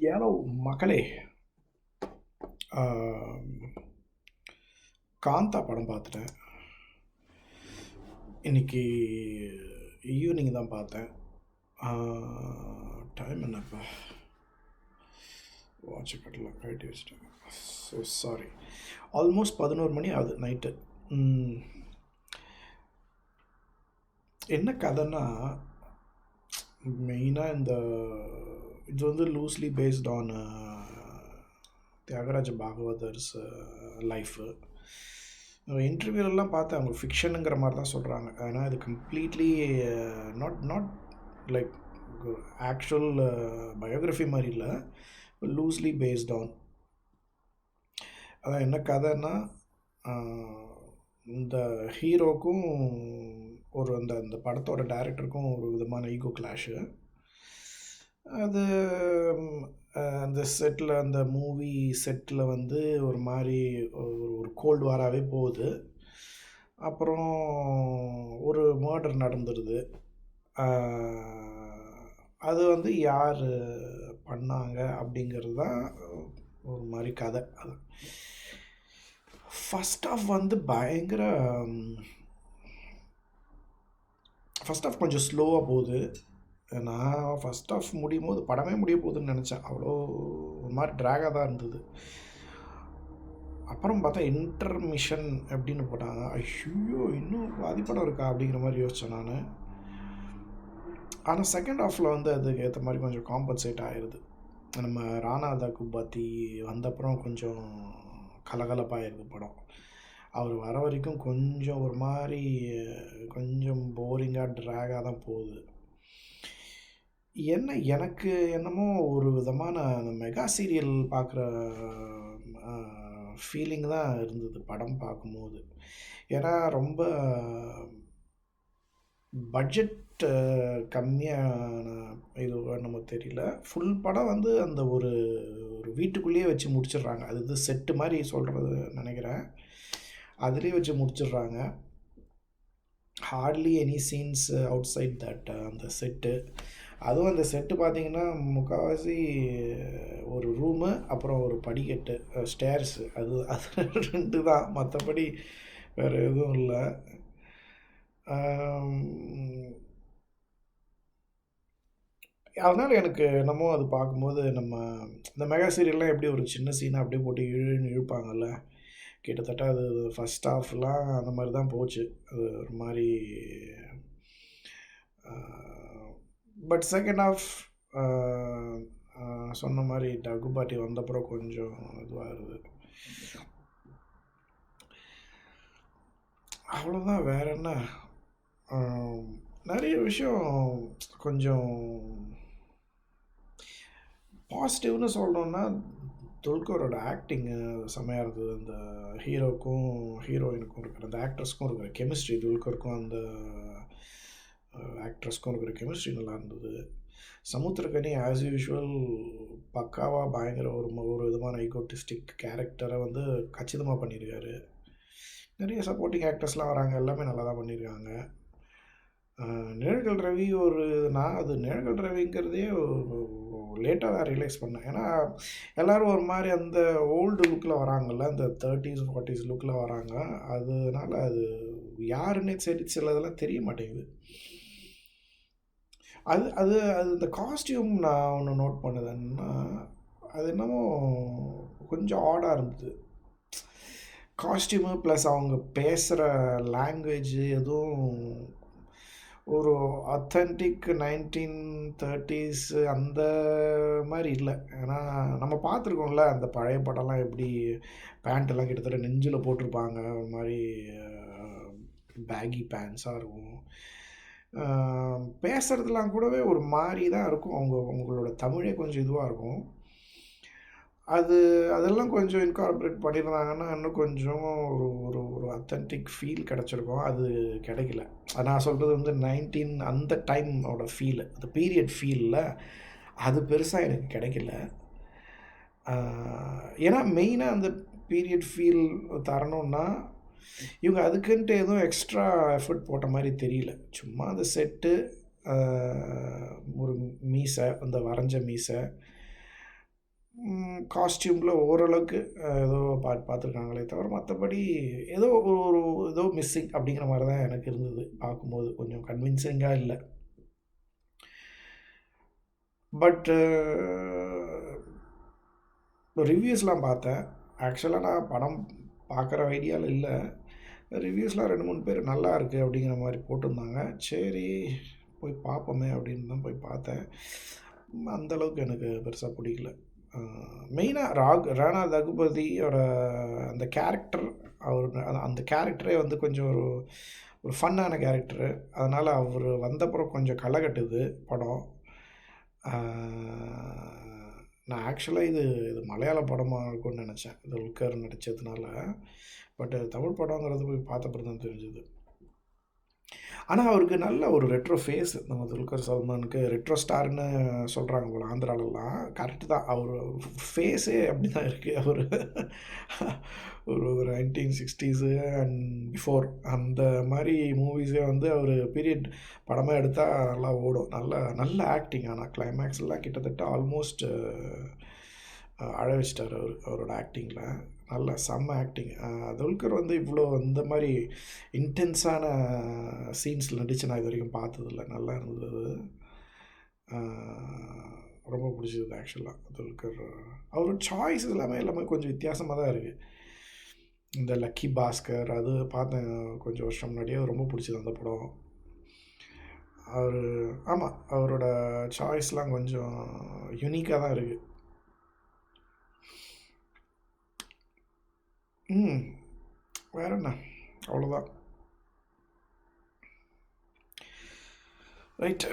ஏலோ மக்களே, ஆம், காந்தா படம் பார்த்துட்டேன். இன்னைக்கு ஈவினிங் தான் பார்த்தேன். டைம் என்னப்பா? வாட்சை கட்டலாம் கழட்டி வச்சுட்டேன். So sorry. ஆல்மோஸ்ட் 11 மணி ஆகுது நைட்டு. என்ன கதைன்னா, மெயினாக இது வந்து loosely based on Thyagaraja Bhagavathar's life. இன்டர்வியூலெலாம் பார்த்தேன், அவங்க ஃபிக்ஷனுங்கிற மாதிரி தான் சொல்கிறாங்க. ஆனால் இது completely not not like actual biography மாதிரி இல்லை, லூஸ்லி பேஸ்ட் ஆன். அதான் என்ன கதைன்னா, இந்த ஹீரோக்கும் ஒரு அந்த படத்தோட டைரக்டருக்கும் ஒரு விதமான ஈகோ கிளாஷு. அது அந்த செட்டில், அந்த மூவி செட்டில் வந்து ஒரு மாதிரி ஒரு கோல்டு வாராகவே போகுது. அப்புறம் ஒரு மர்டர் நடந்துடுது. அது வந்து யார் பண்ணாங்க அப்படிங்கிறது தான் ஒரு மாதிரி கதை. அது ஃபஸ்ட் ஆஃப் வந்து பயங்கர ஃபஸ்ட் ஆஃப் கொஞ்சம் ஸ்லோவாக போகுது. நான் ஃபஸ்ட் ஆஃப் முடியும் போது படமே முடிய போகுதுன்னு நினச்சேன். அவ்வளோ ஒரு மாதிரி ட்ராகாக தான் இருந்தது. அப்புறம் பார்த்தா இன்டர்மிஷன் அப்படின்னு போட்டாங்க. ஐயோ, இன்னும் பாதிப்படம் இருக்கா அப்படிங்கிற மாதிரி யோசித்தேன் நான். ஆனால் செகண்ட் ஹாஃபில் வந்து அதுக்கு ஏற்ற மாதிரி கொஞ்சம் காம்பன்சேட் ஆகிடுது. நம்ம ராணா தகுபாத்தி வந்தப்புறம் கொஞ்சம் கலகலப்பாகிருக்கு படம். அவர் வர வரைக்கும் கொஞ்சம் ஒரு மாதிரி கொஞ்சம் போரிங்காக ட்ராகாக தான் போகுது. எனக்கு என்னமோ ஒரு விதமான அந்த மெகா சீரியல் பார்க்குற ஃபீலிங் தான் இருந்தது படம் பார்க்கும்போது. ஏன்னா ரொம்ப பட்ஜெட் கம்மியான இது நமக்கு தெரியல. ஃபுல் படம் வந்து அந்த ஒரு வீட்டுக்குள்ளேயே வச்சு முடிச்சிடுறாங்க. அது இது செட்டு மாதிரி சொல்கிறது நினைக்கிறேன். அதுலேயே வச்சு முடிச்சிடுறாங்க. Hardly any scenes outside that அந்த செட்டு. அதுவும் அந்த செட்டு பார்த்திங்கன்னா முக்கால்வாசி ஒரு ரூமு, அப்புறம் ஒரு படிக்கட்டு, ஸ்டேர்ஸு, அது 2 தான். மற்றபடி வேறு எதுவும் இல்லை. அதனால் எனக்கு என்னமோ அது பார்க்கும்போது நம்ம இந்த மெகா சீரியல்லாம் எப்படி ஒரு சின்ன சீனாக அப்படியே போட்டு இழுப்பாங்கல்ல, கிட்டத்தட்ட அது ஃபஸ்ட் ஹாஃப்லாம் அந்த மாதிரி தான் போச்சு. அது ஒரு மாதிரி. பட் செகண்ட் ஹாஃப் சொன்ன மாதிரி டகுபாட்டி வந்தப்புறம் கொஞ்சம் இதுவாக இருக்குது. அவ்வளோதான், வேற என்ன. நிறைய விஷயம் கொஞ்சம் பாசிட்டிவ்னு சொல்லணுன்னா, துல்கரோட ஆக்டிங்கு செம்மையாக இருந்தது. அந்த ஹீரோக்கும் ஹீரோயினுக்கும் இருக்கிற, அந்த ஆக்ட்ரஸ்க்கும் இருக்கிற கெமிஸ்ட்ரி, துல்கருக்கும் அந்த ஆக்ட்ரஸ்க்கும் இருக்கிற கெமிஸ்ட்ரி நல்லா இருந்தது. சமுத்திரக்கனி ஆஸ் யூஷுவல் பக்காவாக பயங்கர ஒரு விதமான ஈகோட்டிஸ்டிக் கேரக்டரை வந்து கச்சிதமாக பண்ணியிருக்காரு. நிறைய சப்போர்ட்டிங் ஆக்டர்ஸ்லாம் வராங்க, எல்லாமே நல்லா தான் பண்ணியிருக்காங்க. நிழல்கள் ரவி அது நிழல்கள் ரவிங்கிறதே லேட்டாக தான் ரியலைஸ் பண்ணேன். ஏன்னா எல்லோரும் ஒரு மாதிரி அந்த ஓல்டு லுக்கில் வராங்கல்ல, அந்த 30s 40s லுக்கில் வராங்க. அதனால அது யாருன்னே சில இதெல்லாம் தெரிய மாட்டேங்குது. அது அது அது இந்த காஸ்டியூம் நான் ஒன்று நோட் பண்ணுதுன்னா, அது என்னமோ கொஞ்சம் ஆடாக இருந்தது. காஸ்டியூமு ப்ளஸ் அவங்க பேசுகிற லாங்குவேஜ் எதுவும் ஒரு அத்தன்டிக் 1930s அந்த மாதிரி இல்லை. ஏன்னா நம்ம பார்த்துருக்கோம்ல, அந்த பழைய படம்லாம் எப்படி பேண்ட்டெல்லாம் கிட்டத்தட்ட நெஞ்சில் போட்டிருப்பாங்க, ஒரு மாதிரி பேகி பேண்ட்ஸாக இருக்கும். பேசுகிறதுலாம் கூடவே ஒரு மாதிரி தான் இருக்கும். அவங்களோட தமிழே கொஞ்சம் இதுவாக இருக்கும். அதெல்லாம் கொஞ்சம் இன்கார்பரேட் பண்ணியிருந்தாங்கன்னா இன்னும் கொஞ்சம் ஒரு அத்தன்டிக் ஃபீல் கிடச்சிருக்கும். அது கிடைக்கல. நான் சொல்கிறது வந்து 19 அந்த டைமோட ஃபீலு, அந்த பீரியட் ஃபீலில் அது பெருசாக எனக்கு கிடைக்கல. ஏன்னா மெயினாக அந்த பீரியட் ஃபீல் தரணுன்னா இவங்க அதுக்குன்ட்டு எதுவும் எக்ஸ்ட்ரா எஃபர்ட் போட்ட மாதிரி தெரியல. சும்மா அந்த செட்டு, ஒரு மீசை, அந்த வரைஞ்ச மீசை, காஸ்டியூமில் ஓரளவுக்கு ஏதோ பார்த்துருக்காங்களே தவிர மற்றபடி ஏதோ ஒரு ஏதோ மிஸ்ஸிங் அப்படிங்கிற மாதிரி தான் எனக்கு இருந்தது பார்க்கும்போது. கொஞ்சம் கன்வின்சிங்காக இல்லை. பட்டு ரிவ்யூஸ்லாம் பார்த்தேன். ஆக்சுவலாக நான் படம் பார்க்குற ஐடியாவில் இல்லை. ரிவ்யூஸ்லாம் 2, 3 பேர் நல்லா இருக்குது அப்படிங்கிற மாதிரி போட்டிருந்தாங்க. சரி போய் பார்ப்போமே அப்படின்னு தான் போய் பார்த்தேன். அந்தளவுக்கு எனக்கு பெருசாக பிடிக்கல. மெயினாக ராணா ரகுபதியோட அந்த கேரக்டர், அந்த கேரக்டரே வந்து கொஞ்சம் ஒரு ஃபன்னான கேரக்டரு. அதனால் அவர் வந்தப்புறம் கொஞ்சம் களை கட்டுது படம். நான் ஆக்சுவலாக இது மலையாள படமாக இருக்கும்னு நினச்சேன், துல்கர் நடித்ததுனால. பட் தமிழ் படங்கிறது போய் பார்த்தப்பறம் தான் தெரிஞ்சுது. ஆனால் அவருக்கு நல்ல ஒரு ரெட்ரோ ஃபேஸ். நம்ம துல்கர் சல்மானுக்கு ரெட்ரோ ஸ்டார்னு சொல்கிறாங்க போல் ஆந்திராலலாம். கரெக்டு தான். அவர் ஃபேஸே அப்படி தான் இருக்குது. அவர் ஒரு 1960s அண்ட் பிஃபோர் அந்த மாதிரி மூவிஸே வந்து அவர் பீரியட் படமாக எடுத்தால் நல்லா ஓடும். நல்ல ஆக்டிங். ஆனால் கிளைமேக்ஸ்லாம் கிட்டத்தட்ட ஆல்மோஸ்ட் அழ வச்சிட்டார் அவரோட ஆக்டிங்கில். நல்ல செம்ம ஆக்டிங். துல்கர் வந்து இவ்வளோ இந்த மாதிரி இன்டென்ஸான சீன்ஸில் நடித்து நான் இது வரைக்கும் பார்த்ததில்ல. நல்லா இருந்தது. ரொம்ப பிடிச்சது ஆக்சுவலாக துல்கர். அவரோட சாய்ஸ் எல்லாமே கொஞ்சம் வித்தியாசமாக தான் இருக்குது. இந்த லக்கி பாஸ்கர் அது பார்த்தேன் கொஞ்சம் வருஷம் முன்னாடியே. ரொம்ப பிடிச்சது அந்த படம். ஆமாம், அவரோட சாய்ஸ்லாம் கொஞ்சம் யூனிக்காக தான் இருக்குது. வேற என்ன, அவ்வளோதான். ரைட்.